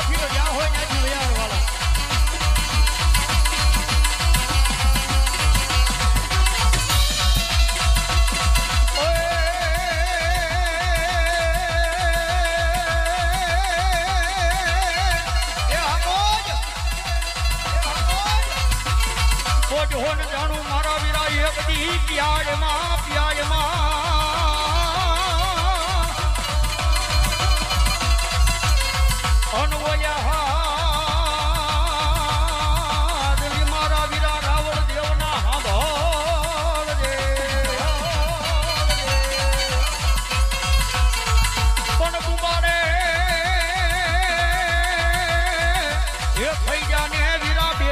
ગોઠીઓ જ્યાં હોય ત્યાંથી વયા વાળા હોન જાણું મારા વીરા એક દી પિયાળમાં અનવયા મારા વીરા રાવણ દેવના હાંભળ દે પણ કુમારે એ થઈ જાને વીરા બે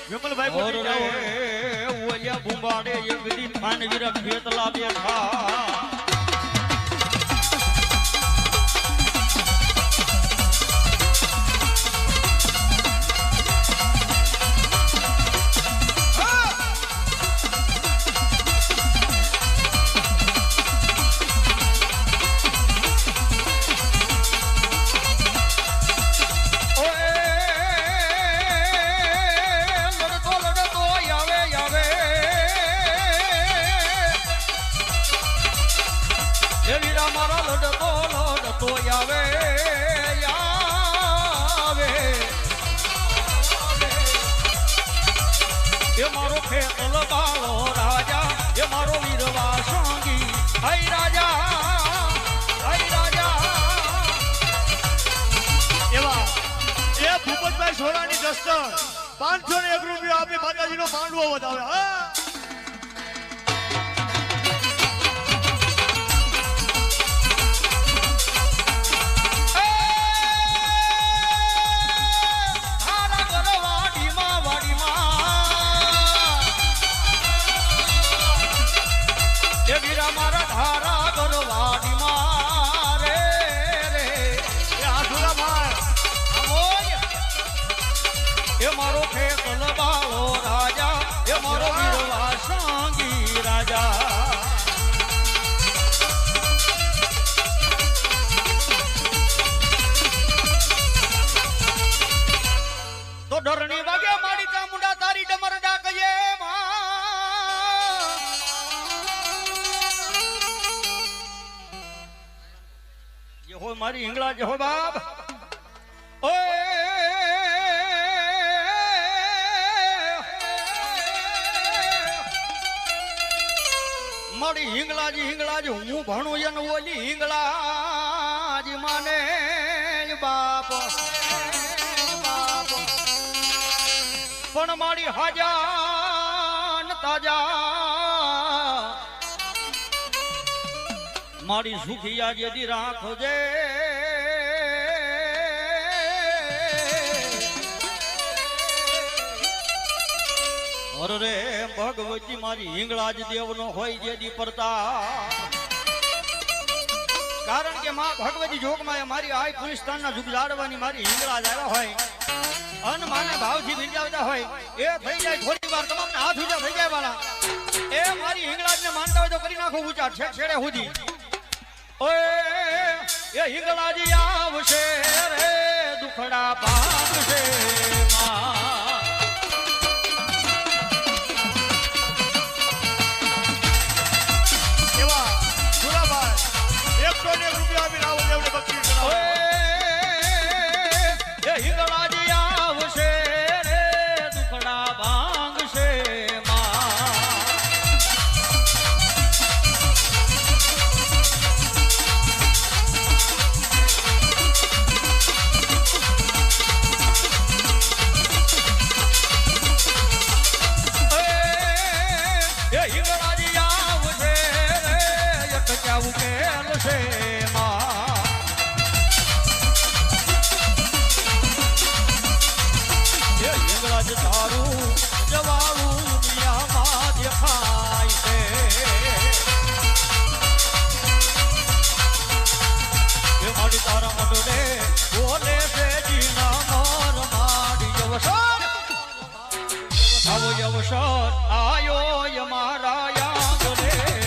વિમલભાઈ કોઠી જાઓ ઓયા ભૂંબાડે એકદી થાન વિરક ખેતલા બેઠા એ મારો ખેતલ બાળો રાજા એ મારો વીરવા સંગી હઈ રાજા એવા એ ભૂપતભાઈ સોરાની દસ્તર 501 રૂપિયા આપી માતાજીનો પાંડવો વધાવે હા મારા ધારા ગરવાડી મારે રે એ આધુરા ભાઈ એ મારો ખેતલ બાળો રાજા એ મારો વીરવા સંગી રાજા તો ડરની વાગે મારી ચામુંડા તારી ડમર ડાકયે હોય મારી હિંગળા જે હો બાપ ઓય મારી હિંગળાજી હું ભણું એન ઓલી હિંગળાજી માને બાપ પણ મારી હાજા ન તાજા મારી સુખિયા જેદી રાખજે અરે ભગવતી મારી હિંગળાજ દેવનો હોય જેદી પ્રતાપ કારણ કે માં ભગવતી જોગમાં મારી આય પુલિસ્તાનના જુગ જાડવાની મારી હિંગળાજ આવ્યા હોય અન માને ભાવથી વિરજાવતા હોય એ થઈ જાય થોડી વાર તમામને હાથ ઊંચા થઈ જાય વાળા એ મારી હિંગળાજને માનતા હોય તો કરી નાખો ઊંચા છેડે સુધી એ હિંગળાજી આવશે રે દુખડા પામશે એવા સુરાભાઈ 101 રૂપિયા આપી રાવણ દેવને બક્ષીસ કરાવો એ હિંગળાજી આવશે રે દુખડા ભાંગશે અવસર આયો મારા યાદ રે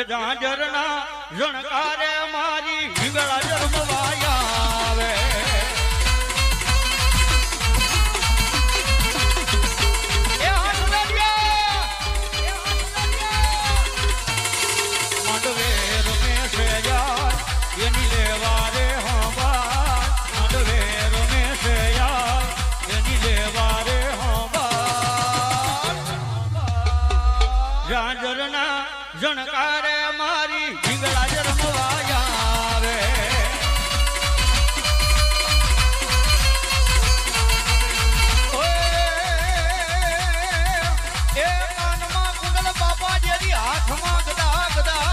એ જાજરના જણકારે મારી હિંગળા જન્મવાયા આવે માંડવે રમેશે યાર એની લેવા રે હંભાર માંડવે રમેશે યાર એની લેવા રે હંભાર જાજરના જણકારે મારી હિંગળા જન્મવાયા આવે એ કાનમાં કુંડલ બાપા જેરી હાથમાં ગદા ગદા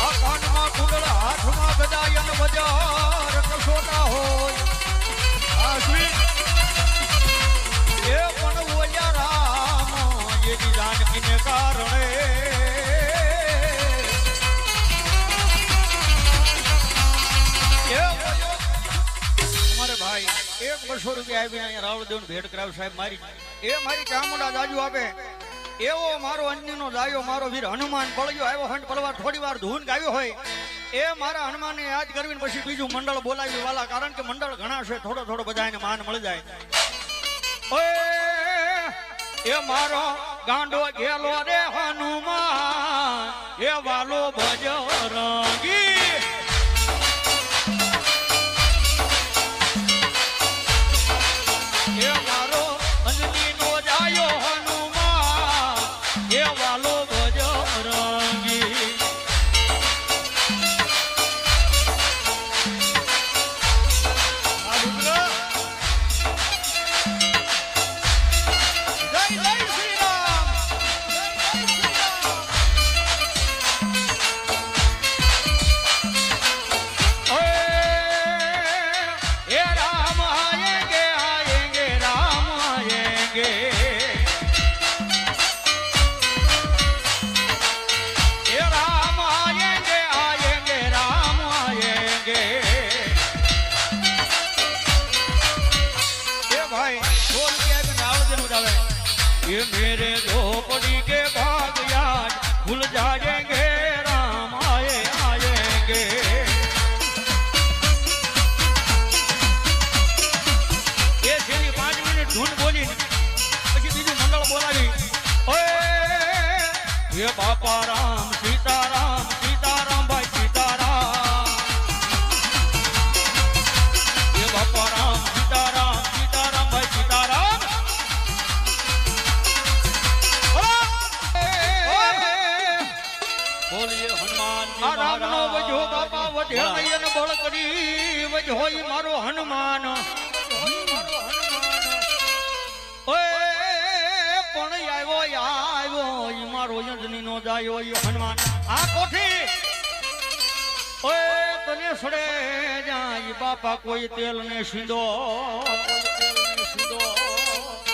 આ કાનમાં કુંડલ હાથમાં ગદા યન બજાર કસોટા હોય એ પણ ઓલ્યા રામ એની જાનકીને કારણે અમારે ભાઈ 100 રૂપિયા આવી અહીંયા રાવળદેવ ભેટ કરાવ સાહેબ મારી એ મારી ચામુંડા જાજુ આપે એવો મારો અન્યનો જાયો મારો વીર હનુમાન પળ્યો આવ્યો હંટ પલવાર થોડી વાર ધૂન ગાવ્યો હોય એ મારા હનુમાનને યાદ કરવીને પછી બીજું મંડળ બોલાવ્યું વાલા કારણ કે મંડળ ઘણા છે થોડો બધાને માન મળી જાય એ મારો ગાંડો ગેલો રે હનુમાન એ વાલો બજરંગી એ મારો અંજલીનો જાયો હનુમાન એ વાલો બજરંગી ये मेरे झोपड़ी के भाग याद भूल जाएंगे राम आए आएंगे ये छेली 5 मिनिट धून बोली પછી બીજું મંડળ બોલાવી ઓય ये बापा राम सीताराम सीताराम भाई सीताराम ये बापा राम सीताराम सीताराम भाई सीताराम રામનો વજો બાપા વધે નયન બળ કરી વજોઈ મારો હનુમાન ઓય પણ આવ્યો ઈ મારો યજનીનો જાયો ઈ હનુમાન આ કોઠી ઓય તને સડે જાય બાપા કોઈ તેલ ને સીંધો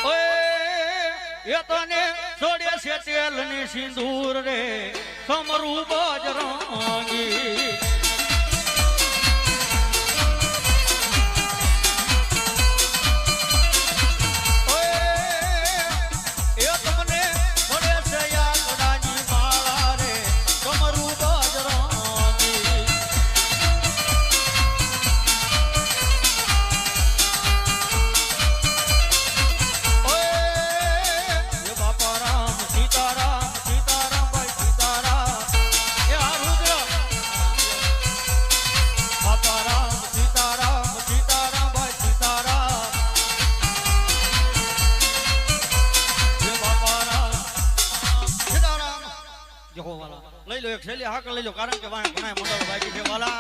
ઓય એ તને સડે છે તેલ ને સિંદૂર રે સમરૂ બજરંગી એ તમને પડે છે યાકડાની માળા રે સમરૂ બજરંગી એ બાપા રામ સીતારામ સીતારામ ભાઈ સીતારામ એ આ રુદ્ર બાપા રામ સીતારામ સીતારામ ભાઈ સીતારામ એ બાપા રામ સીતારામ જો વાલા લઈ લો એક શૈલી હાકલ લઈ લો કારણ કે વાય ઘણા મોટા બાકી છે વાલા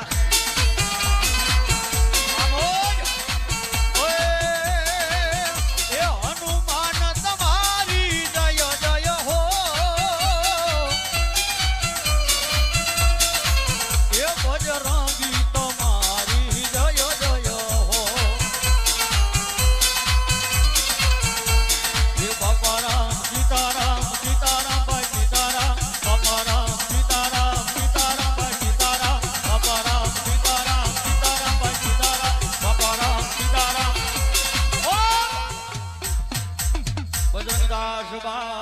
બજરંગદાસ બા